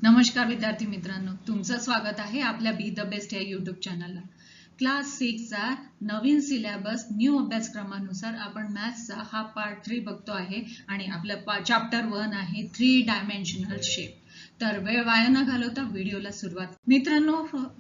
नमस्कार विद्यार्थी मित्रांनो, तुमचं स्वागत आहे आपल्या बी द बेस्ट या यूट्यूब चॅनलला. क्लास 6 चा नवीन सिलेबस न्यू अभ्यासक्रमानुसार आपण मॅथ्सचा हा पार्ट 3 बघतो आहे आणि आपलं चॅप्टर 1 आहे 3 डायमेन्शनल शेप. तर वेळ वाया न घालवता व्हिडिओला सुरुवात. मित्रांनो,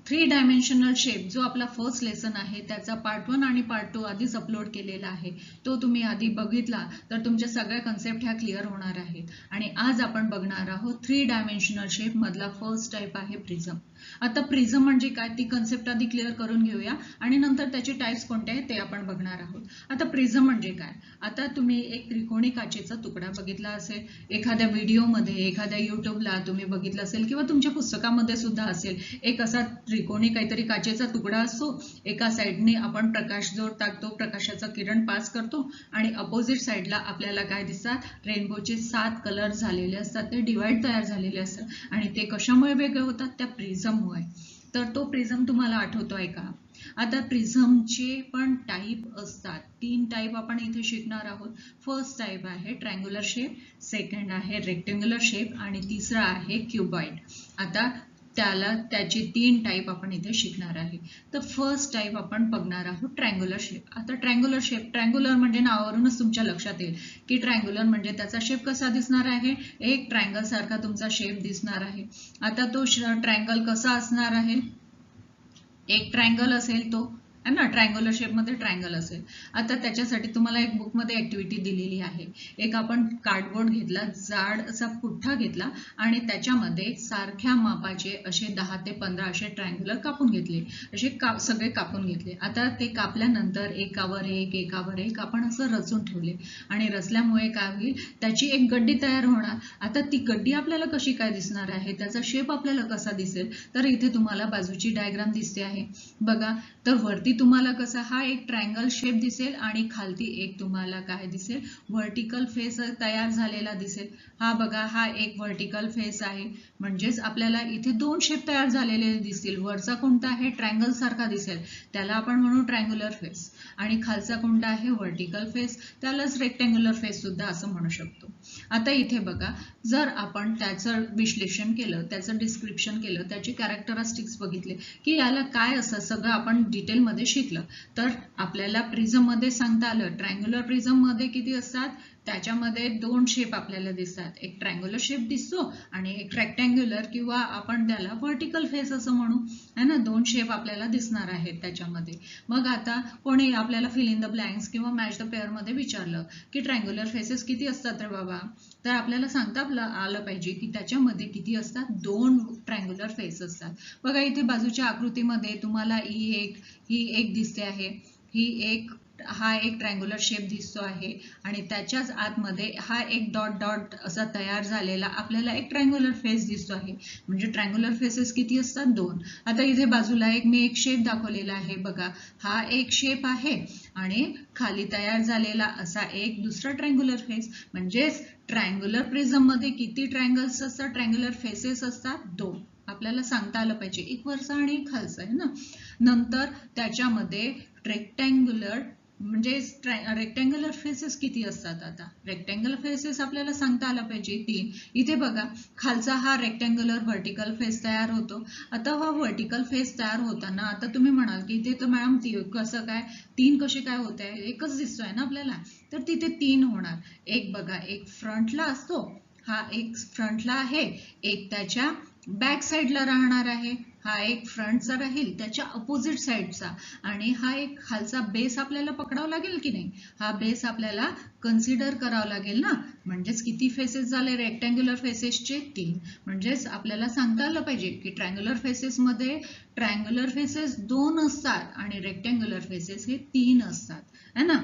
3 डायमेन्शनल शेप जो आपला फर्स्ट लेसन आहे त्याचा पार्ट 1 आणि पार्ट 2 आधीच अपलोड केलेला आहे. तो तुम्ही आधी बघितला तर तुमच्या सगळ्या कन्सेप्ट ह्या क्लिअर होणार आहेत. आणि आज आपण बघणार आहोत 3 डायमेन्शनल शेप मधला फर्स्ट टाइप आहे प्रिझम. आता प्रिझम म्हणजे काय ती कन्सेप्ट आधी क्लिअर करून घेऊया आणि नंतर त्याचे टाइप्स कोणते आहेत ते आपण बघणार आहोत. आता प्रिझम म्हणजे काय? आता तुम्ही एक त्रिकोणी काचेचा तुकडा बघितला असेल, एखाद्या व्हिडिओमध्ये, एखाद्या युट्यूबला तुम्ही बघितलं असेल किंवा तुमच्या पुस्तकामध्ये सुद्धा असेल. एक असा त्रिकोणी काहीतरी काचेचा तुकडा असतो, एका साईडने आपण प्रकाश जोर टाकतो, प्रकाशाचा किरण पास करतो आणि अपोजिट साईडला आपल्याला काय दिसतात, रेनबोचे 7 कलर झालेले असतात, ते डिवाइड तयार झालेले असतात आणि ते कशामुळे वेगळे होतात? त्या प्रिझममुळे. तर तो प्रिझम तुम्हाला आठवतोय का? आता प्रिझमचे पण टाइप असतात, 3 टाइप आपण इथे शिकणार आहोत. फर्स्ट टाइप आहे ट्रायंग्युलर शेप, सेकंड आहे रेक्टेंग्युलर शेप आणि तिसरा आहे क्युबॉइड. आता त्याची 3 टाइप आपण इथे शिकणार आहे. तर फर्स्ट टाइप आपण बघणार आहोत ट्रायंग्युलर शेप. आता ट्रायंग्युलर शेप, ट्रायंग्युलर म्हणजे नावावरूनच तुमच्या लक्षात येईल की ट्रायंग्युलर म्हणजे त्याचा शेप कसा दिसणार आहे, एक ट्रायंगल सारखा तुमचा शेप दिसणार आहे. आता तो ट्रायंगल कसा असणार आहे? एक ट्रायंगल असेल तो है ना, ट्रायंग्युलर शेप मध्ये ट्रायंगल असेल. आता त्याच्यासाठी तुम्हाला एक बुक मध्ये ऍक्टिव्हिटी दिलेली आहे. एक आपण कार्डबोर्ड घेतला, जाड असा पुठ्ठा घेतला आणि त्याच्यामध्ये सारख्या मापाचे असे 10 ते 15 असे ट्रायंग्युलर कापून घेतले, असे सगळे कापून घेतले. आता ते कापल्यानंतर एकावर एक आपण असं रचून ठेवले आणि रचल्यामुळे काय होईल, त्याची एक गड्डी तयार होणार. आता ती गड्डी आपल्याला कशी काय दिसणार आहे, त्याचा शेप आपल्याला कसा दिसेल? तर इथे तुम्हाला बाजूची डायग्राम दिसते आहे बघा. तर वरती तुम्हाला कसा हा एक ट्रायंगल शेप दिसेल आणि खालती एक तुम्हाला काय दिसेल, व्हर्टिकल फेस तयार झालेला दिसेल. हा बघा, हा एक व्हर्टिकल फेस आहे, म्हणजेच आपल्याला इथे 2 शेप तयार झालेले दिसतील. वरचा कोणता आहे, ट्रायंगल सारखा दिसेल, त्याला आपण म्हणू ट्रायंग्युलर फेस. आणि खालचा कोणता आहे, व्हर्टिकल फेस, त्यालाच रेक्टँग्युलर फेस सुद्धा असं म्हणू शकतो. आता इथे बघा, जर आपण त्याचं विश्लेषण केलं, त्याचं डिस्क्रिप्शन केलं, त्याची कॅरेक्टरिस्टिक्स बघितले की याला काय असं सगळं आपण डिटेलमध्ये शिकलं, तर आपल्याला प्रिझम मध्ये सांगता आलं. ट्रायंग्युलर प्रिझम मध्ये किती असतात, त्याच्यामध्ये 2 शेप आपल्याला दिसतात. एक ट्रायंग्युलर शेप दिसतो आणि एक रेक्टँग्युलर किंवा आपण त्याला व्हर्टिकल फेस असं म्हणू, है ना. 2 शेप आपल्याला दिसणार आहेत त्याच्यामध्ये. मग आता कोणी आपल्याला फिल इन द ब्लँक्स किंवा मॅच द पेअर मध्ये विचारलं की ट्रायंग्युलर फेसेस किती असतात रे बाबा, तर आपल्याला सांगता आलं पाहिजे की त्याच्यामध्ये किती असतात, 2 ट्रायंग्युलर फेस असतात. बघा इथे बाजूच्या आकृतीमध्ये तुम्हाला ही एक दिसते आहे, हा एक ट्रायंग्युलर शेप दिसतो आहे आणि त्याच्याच आतमध्ये हा एक डॉट डॉट असा तयार झालेला आपल्याला एक ट्रायंग्युलर फेस दिसतो आहे. म्हणजे ट्रायंग्युलर फेसेस किती असतात, 2. आता इथे बाजूला मी एक शेप दाखवलेला आहे बघा, हा एक शेप आहे आणि खाली तयार झालेला असा एक दुसरा ट्रायंग्युलर फेस. म्हणजेच ट्रायंग्युलर प्रिझम मध्ये किती ट्रायंगल्स असतात, ट्रायंग्युलर फेसेस असतात 2. आपल्याला सांगता आलं पाहिजे, एक वरचा आणि एक खालचा आहे ना. नंतर त्याच्यामध्ये रेक्टँग्युलर म्हणजे रेक्टँग्युलर फेसेस किती असतात. आता रेक्टँग्युलर फेसेस आपल्याला सांगता आला पाहिजे 3. इथे बघा, खालचा हा रेक्टँग्युलर व्हर्टिकल फेस तयार होतो. आता हा व्हर्टिकल फेस तयार होताना आता तुम्ही म्हणाल की इथे तर मॅडम कसं काय 3 कसे काय होत आहे, एकच दिसतोय ना आपल्याला. तर तिथे 3 होणार. एक बघा, एक फ्रंटला असतो, हा एक फ्रंटला आहे, एक त्याच्या बॅक साईडला राहणार आहे, हा एक फ्रंटचा राहील त्याच्या अपोजिट साईडचा, आणि हा एक खालचा बेस आपल्याला पकडावा लागेल की नाही, हा बेस आपल्याला कन्सिडर करावा लागेल ना. म्हणजेच किती फेसेस झाले रेक्टँग्युलर फेसेसचे, 3. म्हणजेच आपल्याला सांगता आलं पाहिजे की ट्रायंग्युलर फेसेस मध्ये ट्रायंग्युलर फेसेस 2 असतात आणि रेक्टँग्युलर फेसेस हे 3 असतात, है ना.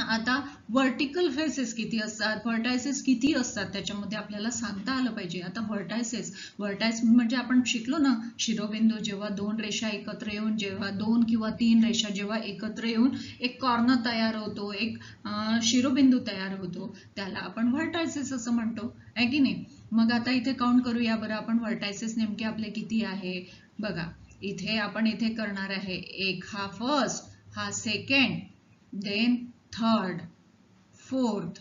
आता व्हर्टिकल फेसेस किती असतात, व्हर्टायसेस किती असतात त्याच्यामध्ये आपल्याला सांगता आलं पाहिजे. आता व्हर्टायस म्हणजे आपण शिकलो ना, शिरोबिंदू जेव्हा 2 रेषा एकत्र येऊन, जेव्हा 2 किंवा 3 रेषा जेव्हा एकत्र येऊन एक कॉर्नर तयार होतो, एक शिरोबिंदू तयार होतो, त्याला आपण व्हर्टायसेस असं म्हणतो, आहे की नाही. मग आता इथे काउंट करूया बरं आपण व्हर्टायसेस नेमके आपले किती आहे. बघा इथे आपण इथे करणार आहे, एक हा फर्स्ट, हा second, then third, fourth,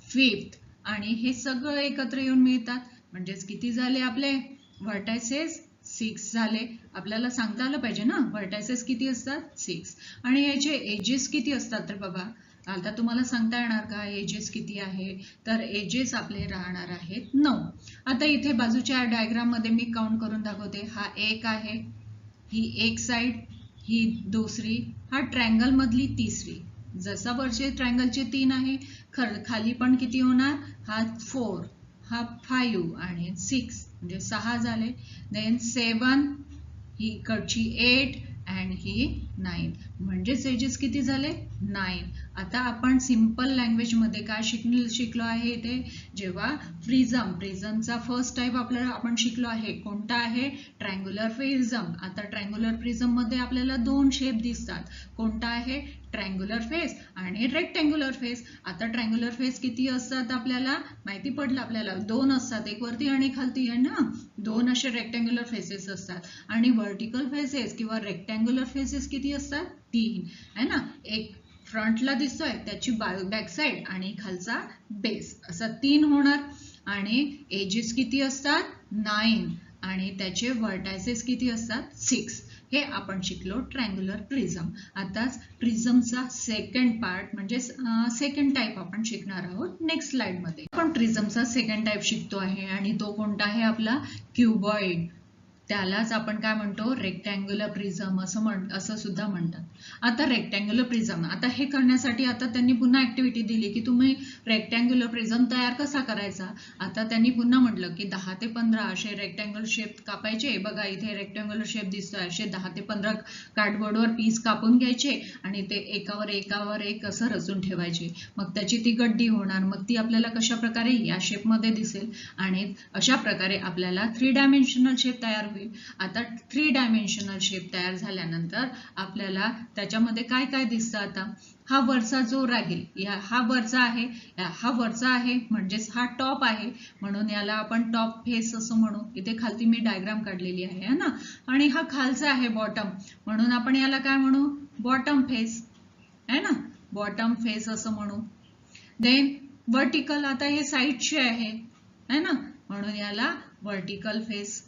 fifth आणि हे सगळं एकत्र येऊन मिळतात. म्हणजेच किती झाले आपले व्हर्टायसेस 6 झाले. आपल्याला सांगता आलं पाहिजे ना व्हर्टायसेस किती असतात 6. आणि याचे एजेस किती असतात तर बाबा आता तुम्हाला सांगता येणार का एजेस किती आहे तर एजेस आपले राहणार आहेत 9. आता इथे बाजूच्या डायग्राम मध्ये मी काउंट करून दाखवते. हा एक आहे, ही एक साइड, ही दुसरी, हा ट्रायंगल मधली तिसरी. जसा वरचे ट्रायंगलचे 3 आहे खाली पण किती होणार हा 4, हा 5 आणि 6 म्हणजे 6 झाले. देन 7, ही इकडची 8 अँड ही 9 म्हणजेच एजेस किती झाले 9. आता आपण सिंपल लँग्वेज मध्ये काय शिकलो आहे इथे जेव्हा प्रिझमचा फर्स्ट टाइप आपल्याला आपण शिकलो आहे कोणता आहे ट्रायंग्युलर प्रिझम. आता ट्रायंग्युलर प्रिझम मध्ये आपल्याला 2 शेप दिसतात. कोणता आहे ट्रायंग्युलर फेस आणि रेक्टँग्युलर फेस. आता ट्रायंग्युलर फेस किती असतात आपल्याला माहिती पडलं आपल्याला 2 असतात, एक वरती आणि खालती आहे ना. 2 असे रेक्टँग्युलर फेसेस असतात आणि व्हर्टिकल फेसेस किंवा रेक्टँग्युलर फेसेस किती असतात 3 आहे ना. एक फ्रंटला दिसतोय त्याची बॅक साइड आणि खालचा बेस असा 3 होणार. आणि एजेस किती असतात 9 आणि त्याचे व्हर्टायसेस किती असतात 6. हे आपण शिकलो ट्रायंग्युलर प्रिझम. आताच प्रिझमचा सेकंड पार्ट म्हणजे सेकंड टाइप आपण शिकणार आहोत नेक्स्ट स्लाइड मध्ये. आपण प्रिझमचा सेकंड टाइप शिकतो आहे आणि तो कोणता आहे आपला क्युबॉइड. त्यालाच आपण काय म्हणतो रेक्टँग्युलर प्रिझम असं सुद्धा म्हणतात. आता रेक्टँग्युलर प्रिझम आता हे करण्यासाठी आता त्यांनी पुन्हा ऍक्टिव्हिटी दिली की तुम्ही रेक्टँग्युलर प्रिझम तयार कसा करायचा. आता त्यांनी पुन्हा म्हटलं की 10 ते 15 असे रेक्टँगल शेप कापायचे. बघा इथे रेक्टँग्युलर शेप दिसतोय. असे 10 ते 15 कार्डबोर्डवर पीस कापून घ्यायचे आणि ते एकावर एक असं रचून ठेवायचे. मग त्याची ती गड्डी होणार. मग ती आपल्याला कशा प्रकारे या शेप मध्ये दिसेल आणि अशा प्रकारे आपल्याला 3 डायमेन्शनल शेप तयार. आता 3 डायमेन्शनल शेप तयार झाल्यानंतर आपल्याला त्याच्यामध्ये काय काय दिसतं. आता हा वरचा जो राहील हा वरचा आहे म्हणजेच हा टॉप आहे म्हणून याला आपण टॉप फेस असं म्हणू. इथे खालती मी डायग्राम काढलेली आहे ना. आणि हा खालचा आहे बॉटम म्हणून आपण याला काय म्हणू बॉटम फेस आहे ना. बॉटम फेस असं म्हणू. देन वर्टिकल आता हे साइडचे आहे ना म्हणून याला वर्टिकल फेस.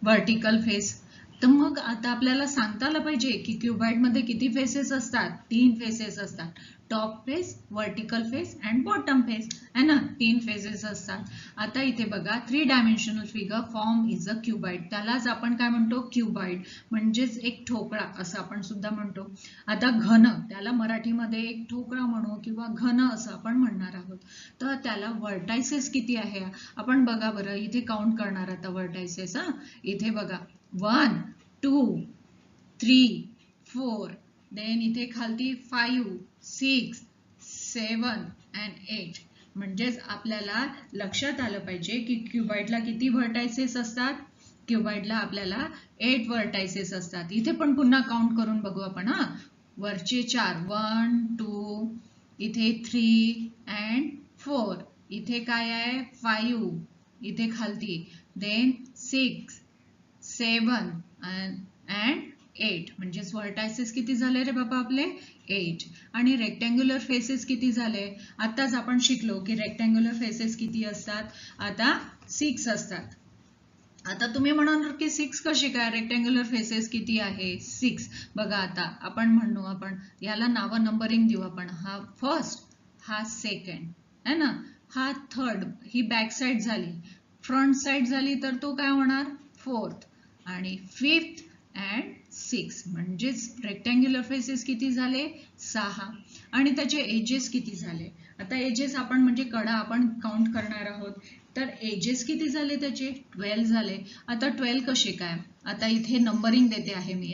Vertical face. तर मग आता आपल्याला सांगता आलं पाहिजे की क्युबाइड मध्ये किती फेसेस असतात 3 फेसेस असतात. Top face, vertical face and bottom face है ना. 3 फेसेस असतात. आता इथे बघा 3 dimensional figure form is a cuboid. त्यालाच आपण काय म्हणतो क्युबाइड म्हणजेच एक ठोकळा असं आपण सुद्धा म्हणतो. आता घन त्याला मराठीमध्ये एक ठोकळा म्हणू किंवा घन असं आपण म्हणणार आहोत. तर त्याला व्हर्टायसेस किती आहे आपण बघा बरं इथे काउंट करणार आता व्हर्टायसेस. इथे बघा 1 2 3 4 देन इथे खालती 5 6 7 अँड 8 म्हणजेच आपल्याला लक्षात आलं पाहिजे की क्युबाइडला किती व्हर्टायसेस असतात. क्युबाइडला आपल्याला 8 व्हर्टायसेस असतात. इथे पण पुन्हा काउंट करून बघू आपण. वरचे 4 1 2 इथे 3 अँड 4 इथे काय आहे 5 इथे खालती देन 6 7 अँड 8 म्हणजे व्हर्टायसेस किती झाले रे बाबा आपले 8. आणि रेक्टँग्युलर फेसेस किती झाले आताच आपण शिकलो की रेक्टँग्युलर फेसेस किती असतात आता 6 असतात. आता तुम्ही म्हणाल की 6 कशी काय रेक्टँग्युलर फेसेस किती आहे 6. बघा आता आपण म्हणू आपण याला नाव नंबरिंग देऊ आपण. हा फर्स्ट, हा सेकंड है ना, हा थर्ड, ही बॅक साइड झाली. फ्रंट साइड झाली तर तो काय होणार फोर्थ आणि फिफ्थ अँड 6 म्हणजेच रेक्टँग्युलर फेसेस किती झाले 6. आणि त्याचे एजेस किती झाले. आता एजेस आपण म्हणजे कडा आपण काउंट करणार आहोत. तर एजेस किती झाले त्याचे 12 झाले. आता 12 कसे काय आता इथे नंबरिंग देते आहे मी.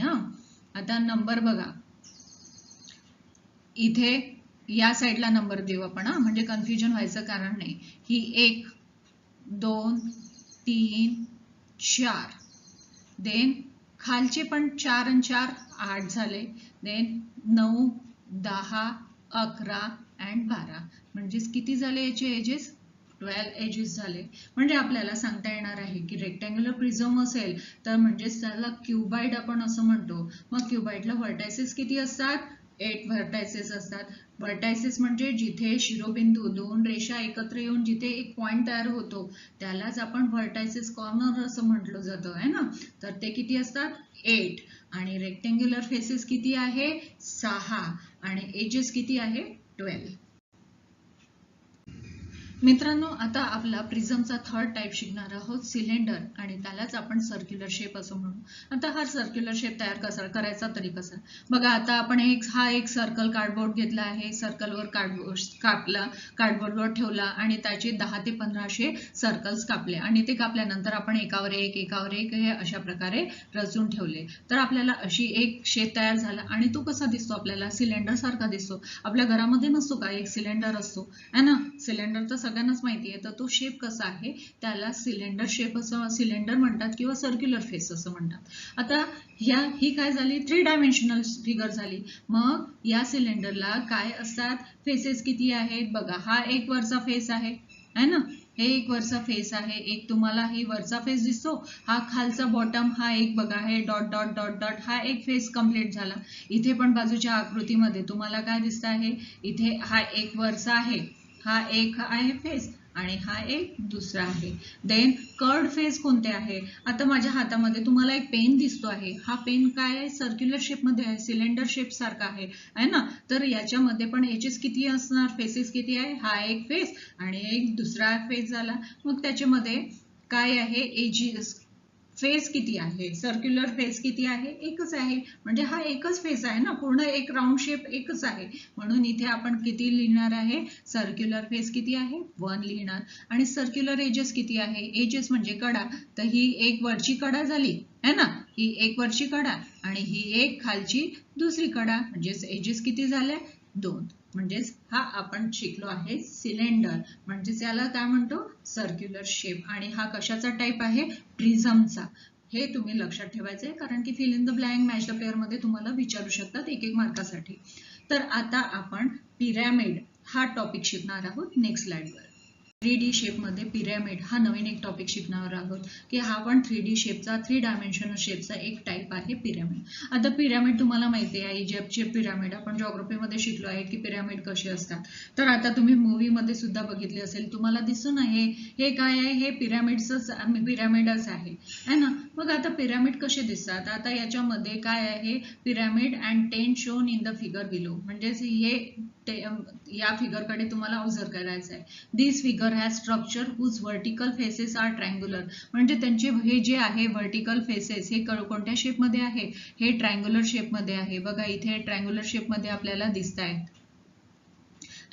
आता नंबर बघा इथे या साइडला नंबर देऊ आपण म्हणजे कन्फ्युजन व्हायचं कारण नाही. ही 1 2 3 4 देन खालचे पण 4 आणि 4 8 झाले. देन 9 10 11 अँड 12 म्हणजेच किती झाले याचे एजेस 12 एजेस झाले. म्हणजे आपल्याला सांगता येणार आहे की रेक्टँग्युलर प्रिझम असेल तर म्हणजेच त्याला क्युबाइड आपण असं म्हणतो. मग क्युबाइडला व्हर्टायसेस किती असतात 8 व्हर्टायसेस असतात. व्हर्टायसेस म्हणजे जिथे शिरोबिंदू दोन रेषा एकत्र येऊन जिथे एक पॉइंट तयार होतो त्यालाच आपण व्हर्टायसेस कॉर्नर असं म्हटलं जातं आहे ना. तर ते किती असतात 8 आणि रेक्टेंग्युलर फेसेस किती आहे 6 आणि एजेस किती आहे 12. मित्रांनो आता आपला प्रिझमचा थर्ड टाइप शिकणार आहोत सिलेंडर आणि त्यालाच आपण सर्क्युलर शेप असं म्हणू. आता हा सर्क्युलर शेप तयार कसा करायचा तरी कसा बघा. आता आपण हा एक सर्कल कार्डबोर्ड घेतला आहे. सर्कलवर कार्डबोर्डवर ठेवला आणि त्याचे 10 ते 15 असे सर्कल्स कापले आणि ते कापल्यानंतर आपण एकावर एक हे अशा प्रकारे रचून ठेवले. तर आपल्याला अशी एक शेप तयार झाला आणि तो कसा दिसतो आपल्याला सिलेंडर सारखा दिसतो. आपल्या घरामध्ये नसतो का एक सिलेंडर असतो है ना. सिलेंडर तर सगळ्यांनाच माहिती आहे. तर तो शेप कसा आहे त्याला सिलेंडर शेप असं सिलेंडर म्हणतात किंवा सर्क्युलर फेस असं म्हणतात. आता ही काय झाली 3 डायमेन्शनल फिगर झाली. मग या सिलेंडरला काय असतात फेसेस किती आहेत बघा. हा एक वरचा फेस आहे है ना. हे एक वरचा फेस आहे. एक तुम्हाला ही वरचा फेस दिसतो. हा खालचा बॉटम हा एक बघा हे डॉट डॉट डॉट डॉट हा एक फेस कंप्लीट झाला. इथे पण बाजूच्या आकृतीमध्ये तुम्हाला काय दिसत आहे इथे हा एक वरचा आहे. हा एक आहे फेस आणि हा एक दुसरा आहे. देन कर्ड फेस कोणते आहे. आता माझ्या हातामध्ये तुम्हाला एक पेन दिसतो आहे. हा पेन काय आहे सर्क्युलर शेप मध्ये आहे सिलेंडर शेप सारखा आहे ना. तर याच्यामध्ये पण एजेस किती असणार फेसेस किती आहे. हा एक फेस आणि एक दुसरा फेस झाला. मग त्याच्यामध्ये काय आहे एजेस फेस किती आहे सर्क्युलर फेस किती आहे एकच आहे. म्हणजे हा एकच फेस आहे ना पूर्ण एक राऊंड शेप एकच आहे. म्हणून इथे आपण किती लिहिणार आहे सर्क्युलर फेस किती आहे 1 लिहिणार. आणि सर्क्युलर एजेस किती आहे एजेस म्हणजे कडा. तर ही एक वरची कडा झाली है ना. ही एक वरची कडा आणि ही एक खालची दुसरी कडा म्हणजेच एजेस किती झाल्या 2. म्हणजेच हा आपण शिकलो आहे सिलेंडर म्हणजेच याला काय म्हणतो सर्क्युलर शेप. आणि हा कशाचा टाइप आहे प्रिझमचा. हे तुम्ही लक्षात ठेवायचे कारण की fill in the blank match the pair मध्ये तुम्हाला विचारू शकतात एक मार्कासाठी. तर आता आपण पिरॅमिड हा टॉपिक शिकणार आहोत नेक्स्ट स्लाइडवर. 3D शेप मध्ये पिरॅमिड हा नवीन एक टॉपिक शिकणार आहोत की हा पण 3D शेपचा 3 डायमेन्शनल शेपचा एक टाइप आहे पिरॅमिड. आता पिरॅमिड तुम्हाला माहिती आहे इजिप्तचे पिरॅमिड आपण जिओग्राफीमध्ये शिकलो आहे की पिरॅमिड कसे असतात. तर आता तुम्ही मूवी मध्ये सुद्धा बघितले असेल तुम्हाला दिसून आहे हे काय आहे हे पिरॅमिडच आहे ना. मग आता पिरॅमिड कसे दिसतात. आता याच्यामध्ये काय आहे pyramid and tent shown in the figure below. म्हणजेच हे या फिगरकडे तुम्हाला ऑब्झर्व करायचं आहे. This figure has structure whose vertical faces are triangular. म्हणजे त्यांचे हे जे आहे व्हर्टिकल फेसेस हे कोणत्या शेपमध्ये आहे हे ट्रायंग्युलर शेपमध्ये आहे. बघा इथे ट्रायंग्युलर शेपमध्ये आपल्याला दिसत आहेत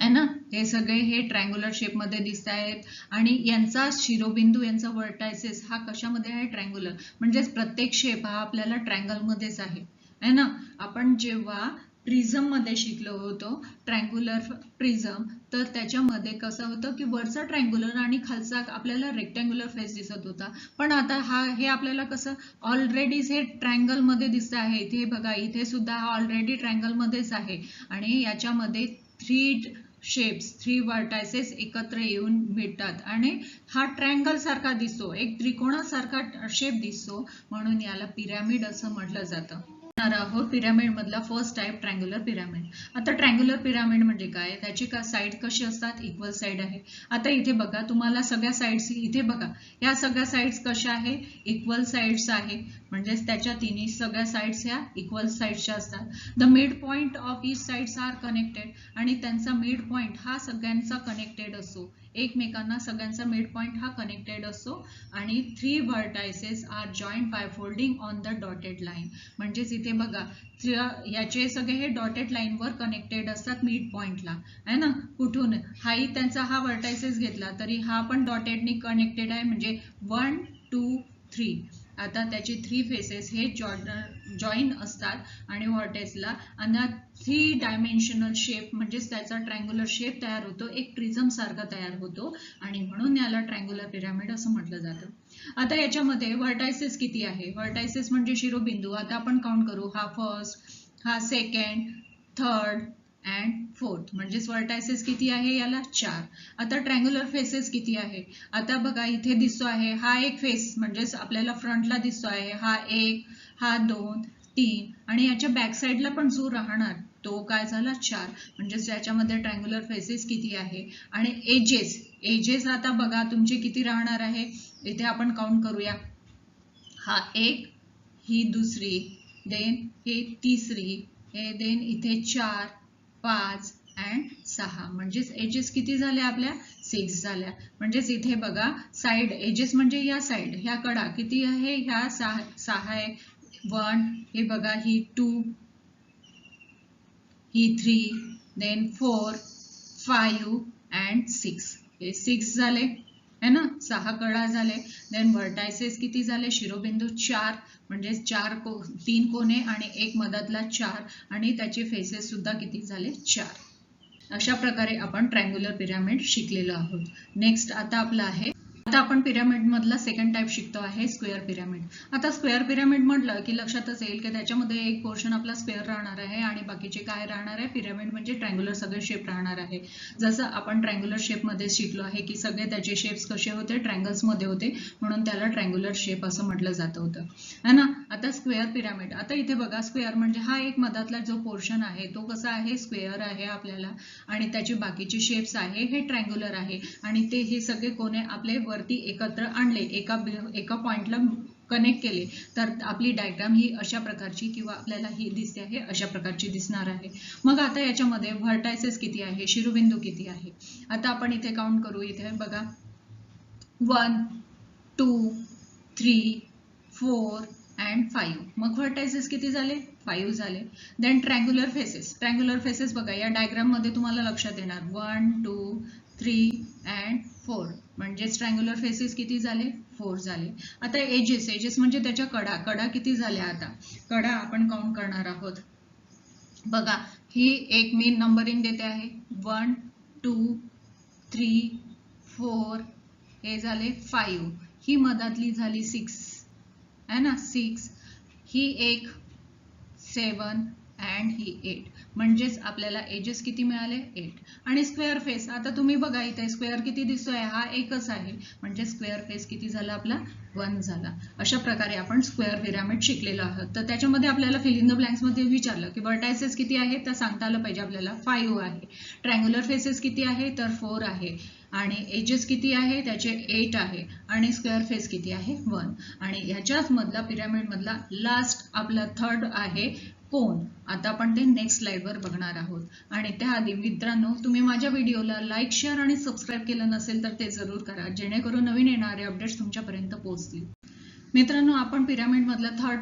है ना. हे सगळे हे ट्रायंग्युलर शेपमध्ये दिसत आहेत आणि यांचा शिरोबिंदू यांचा व्हर्टायसेस हा कशामध्ये आहे ट्रायंग्युलर. म्हणजेच प्रत्येक शेप हा आपल्याला ट्रायंगल मध्येच आहे ना. आपण जेव्हा प्रिझम मध्ये शिकलो होतो ट्रायंग्युलर प्रिझम तर त्याच्यामध्ये कसं होतं की वरचा ट्रायंग्युलर आणि खालचा आपल्याला रेक्टँग्युलर फेस दिसत होता. पण आता हे आपल्याला कसं ऑलरेडी हे ट्रायंगल मध्ये दिसत आहे. इथे बघा इथे सुद्धा हा ऑलरेडी ट्रायंगल मध्येच आहे आणि याच्यामध्ये 3 व्हर्टायसेस एकत्र येऊन भेटतात आणि हा ट्रायंगल सारखा दिसतो एक त्रिकोणासारखा शेप दिसतो म्हणून याला पिरॅमिड असं म्हटलं जातं. आहोत पिरॅमिड मधला फर्स्ट टाइप ट्रायंग्युलर पिरॅमिड. आता ट्रायंग्युलर पिरॅमिड म्हणजे काय त्याची साईड कशी असतात इक्वल साईड आहे. आता इथे बघा तुम्हाला सगळ्या साईड्स इथे बघा या सगळ्या साईड्स कशा आहे इक्वल साईड्स आहे. म्हणजेच त्याच्या तिन्ही सगळ्या साईड्स ह्या इक्वल साईड्सच्या असतात. The mid point of each sides are connected आणि त्यांचा मिड पॉइंट हा सगळ्यांचा कनेक्टेड असतो. एकमेकांना सगळ्यांचा मिड पॉइंट हा कनेक्टेड असतो आणि 3 vertices are joint by folding on the dotted line. म्हणजेच इथे बघा याचे सगळे हे डॉटेड लाईन वर कनेक्टेड असतात मिड पॉइंटला आहे ना. कुठून हाही त्यांचा हा व्हर्टायसेस घेतला तरी हा पण डॉटेडनी कनेक्टेड आहे म्हणजे 1 2 3. आता त्याचे 3 फेसेस हे जॉईन असतात आणि व्हर्टेक्सला आणि 3 डायमेन्शनल शेप म्हणजेच त्याचा ट्रायंग्युलर शेप तयार होतो एक प्रिझम सारखा तयार होतो आणि म्हणून याला ट्रायंग्युलर पिरॅमिड असं म्हटलं जातं. आता याच्यामध्ये व्हर्टायसेस किती आहे व्हर्टायसेस म्हणजे शिरोबिंदू. आता आपण काउंट करू हा फर्स्ट हा सेकंड थर्ड अँड फोर्थ म्हणजेच व्हर्टायसेस किती आहे याला 4. आता ट्रायंग्युलर फेसेस किती आहे आता बघा इथे दिसतो आहे हा एक फेस म्हणजेच आपल्याला फ्रंटला दिसतो आहे हा 1 हा 2 3 आणि याच्या बॅक साईडला पण जो राहणार तो काय झाला 4. म्हणजे त्याच्यामध्ये ट्रायंग्युलर फेसेस किती आहे. आणि एजेस आता बघा तुमचे किती राहणार आहे. इथे आपण काउंट करूया. हा एक, ही दुसरी, देन हे तिसरी, हे देन इथे 4, 5 अँड 6. म्हणजेच एजेस किती झाल्या आपल्या 6 झाल्या. म्हणजेच इथे बघा साइड एजेस म्हणजे या साइड ह्या कडा किती आहे. ह्या 6 आहे. 1 हे बघा ही 2, ही 3, देन 4, 5 अँड 6. हे 6 झाले है ना. 6 कडा झाले. देन व्हर्टायसेस किती झाले. शिरोबिंदू 4 म्हणजे 3 कोने आणि एक मधातला 4 आणि त्याचे फेसेस सुद्धा किती झाले 4. अशा प्रकारे आपण ट्रायंग्युलर पिरामिड शिकलेलो आहोत. नेक्स्ट आता आपलं आहे. आता आपण पिरामिड मधला सेकंड टाइप शिकतो आहे स्क्वेअर पिरामिड. आता स्क्वेअर पिरामिड म्हटलं की लक्षातच येईल की त्याच्यामध्ये एक पोर्शन आपला स्क्वेअर राहणार आहे आणि बाकीचे काय राहणार आहे. पिरामिड म्हणजे ट्रायंग्युलर सगळे शेप राहणार आहे. जसं आपण ट्रायंग्युलर शेप मध्ये शिकलो आहे की सगळे त्याचे शेप्स कसे होते ट्रायंगल्स मध्ये होते म्हणून त्याला ट्रायंग्युलर शेप असं म्हटलं जात होतं है ना. आता स्क्वेअर पिरामिड. आता इथे बघा स्क्वेअर म्हणजे हा एक मधातला जो पोर्शन आहे तो कसा आहे स्क्वेअर आहे आपल्याला आणि त्याचे बाकीचे शेप्स आहे हे ट्रायंग्युलर आहे आणि ते हे सगळे कोने आपले वरती एकत्र आणले एका पॉइंटला कनेक्ट केले तर आपली डायग्राम ही अशा प्रकारची किंवा आपल्याला ही दिसते आहे अशा प्रकारची दिसणार आहे. मग आता याच्यामध्ये व्हर्टायसेस किती आहे शिरोबिंदू किती आहे. आता आपण इथे काउंट करू. इथे बघा 1, 2, 3, 4 अँड 5. मग व्हर्टायसेस किती झाले 5 झाले. देन ट्रायंग्युलर फेसेस बघा या डायग्राम मध्ये तुम्हाला लक्षात येणार 1, 2, 3 अँड 4 म्हणजेच ट्रायंग्युलर फेसेस किती झाले 4 झाले. आता एजेस म्हणजे त्याच्या कडा किती झाल्या. आता कडा आपण काउंट करणार आहोत. बघा ही एक मी नंबरिंग देते आहे 1, 2, 3, 4 हे झाले 5. ही मधातली झाली 6 है ना 6. ही एक 7 अँड ही 8. म्हणजेच आपल्याला एजेस किती मिळाले 8. आणि स्क्वेअर फेस आता तुम्ही बघा इथे स्क्वेअर किती दिसतोय हा एकच आहे म्हणजे स्क्वेअर फेस किती झाला आपला 1 झाला. अशा प्रकारे आपण स्क्वेअर पिरामिड शिकलेलो आहोत. तर त्याच्यामध्ये आपल्याला फिल इन द ब्लँक्स मध्ये विचारलं की व्हर्टायसेस किती आहे तर सांगता आलं पाहिजे आपल्याला 5 आहे. ट्रायंग्युलर फेसेस किती आहे तर 4 आहे आणि एजेस किती आहे त्याचे 8 आहे आणि स्क्वेअर फेस किती आहे 1. आणि ह्याच्याच मधला पिरामिड मधला लास्ट आपला थर्ड आहे कोन. आता आपण ते नेक्स्ट स्लाइडवर बघणार आहोत. आणि त्याआधी मित्रांनो तुम्ही माझ्या व्हिडिओला लाईक शेअर आणि सबस्क्राईब केलं नसेल तर ते जरूर करा जेणेकरून नवीन येणारे अपडेट्स तुमच्यापर्यंत पोहोचतील. मित्रांनो आपण पिरामिड मधला थर्ड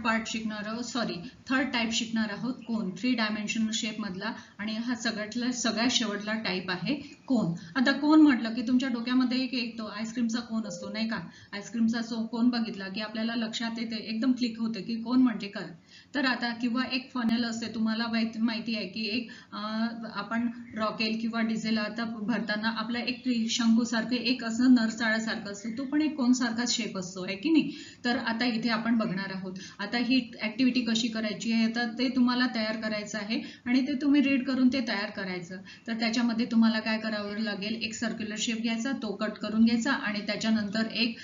टाइप शिकणार आहोत कोन 3 डायमेन्शनल शेप मधला आणि हा सगळ्यात शेवटला टाइप आहे कोन. आता कोन म्हटलं की तुमच्या डोक्यामध्ये एक तो आईस्क्रीमचा कोन असतो नाही का. आईस्क्रीमचा कोन बघितला की आपल्याला लक्षात येते एकदम क्लिक होते की कोन म्हणजे काय. तर आता किंवा एक फनेल असते तुम्हाला माहिती आहे की एक आपण रॉकेल किंवा डिझेल आता भरताना आपला एक शंकूसारखं एक असं नरसाळ्यासारखं असतं तो पण एक कोन सारखाच शेप असतो आहे की नाही. तर आता इथे आपण बघणार आहोत. आता ही ऍक्टिव्हिटी कशी करायची आहे तर ते तुम्हाला तयार करायचं आहे आणि ते तुम्ही रीड करून ते तयार करायचं. तर त्याच्यामध्ये तुम्हाला काय करावं लागेल एक सर्क्युलर शेप घ्यायचा तो कट करून घ्यायचा आणि त्याच्यानंतर एक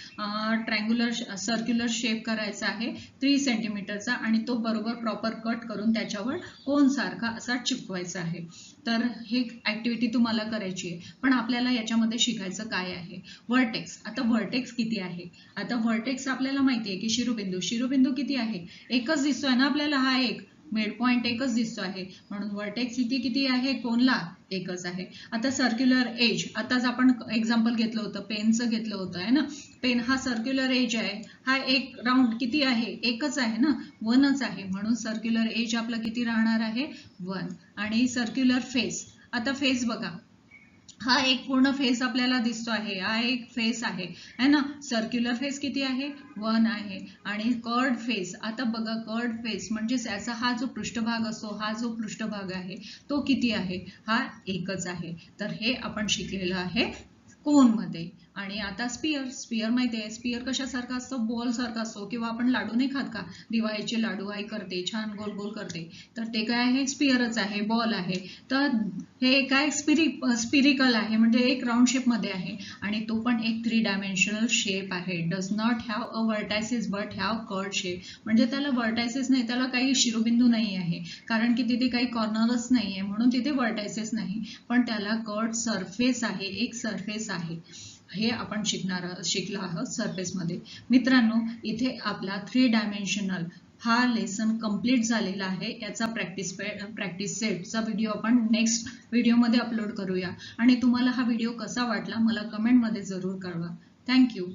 सर्क्युलर शेप करायचा आहे 3 सेंटीमीटरचा आणि तो बरोबर प्रॉपर कट करून त्याच्यावर कोन सारखा असा चिपकवायचा आहे. तर ही ऍक्टिव्हिटी तुम्हाला करायची आहे. पण आपल्याला याच्यामध्ये शिकायचं काय आहे व्हर्टेक्स. आता व्हर्टेक्स किती आहे. आता व्हर्टेक्स आपल्याला माहिती आहे की शिरोबिंदू किती आहे एकच दिसतोय ना आपल्याला. हा एक मिड पॉइंट एकच दिसतो आहे म्हणून व्हर्टेक्स किती आहे कोनला एकच आहे. आता सर्क्युलर एज आताच आपण एक्झाम्पल घेतलं होतं पेनचं घेतलं होतं आहे ना. पेन हा सर्क्युलर एज आहे. हा एक राऊंड किती आहे एकच आहे ना 1च आहे म्हणून सर्क्युलर एज आपला किती राहणार आहे 1. आणि सर्क्युलर फेस. आता फेस बघा हा एक पूर्ण फेस आपल्याला दिसतो आहे. हा एक फेस आहे है ना. सर्क्युलर फेस किती आहे 1 आहे. आणि कर्ड फेस आता बघा कर्ड फेस म्हणजे याचा हा जो पृष्ठभाग असतो हा जो पृष्ठभाग आहे तो किती आहे हा एकच आहे. तर हे आपण शिकलेलं आहे कोन मध्ये. आणि आता स्पियर माहिती आहे, स्पियर कशासारखा असतो, बॉल सारखा असतो, किंवा आपण लाडू नाही खात का, दिवाळीचे लाडू आई करते, छान गोल गोल करते, तर ते काय आहे, स्पियरच आहे, बॉल आहे. तर हे काय स्पिरिकल आहे, म्हणजे एक राऊंड शेप मध्ये आहे आणि तो पण एक 3 डायमेन्शनल शेप आहे. Does not have a vertices but have curved shape, म्हणजे त्याला वर्टायसिस नाही, त्याला काही शिरोबिंदू नाही आहे, कारण की तिथे काही कॉर्नरच नाही आहे, म्हणून तिथे वर्टायसिस नाही, पण त्याला कर्ड सरफेस आहे, एक सरफेस आहे. हे आपण शिकलो आहोत सरफेस मध्ये. मित्रांनो, इथे आपला 3 डायमेन्शनल हा लेसन कंप्लीट झालेला आहे. याचा प्रॅक्टिस सेटचा व्हिडिओ आपण नेक्स्ट व्हिडिओमध्ये अपलोड करूया. आणि तुम्हाला हा व्हिडिओ कसा वाटला मला कमेंटमध्ये जरूर कळवा. थँक्यू.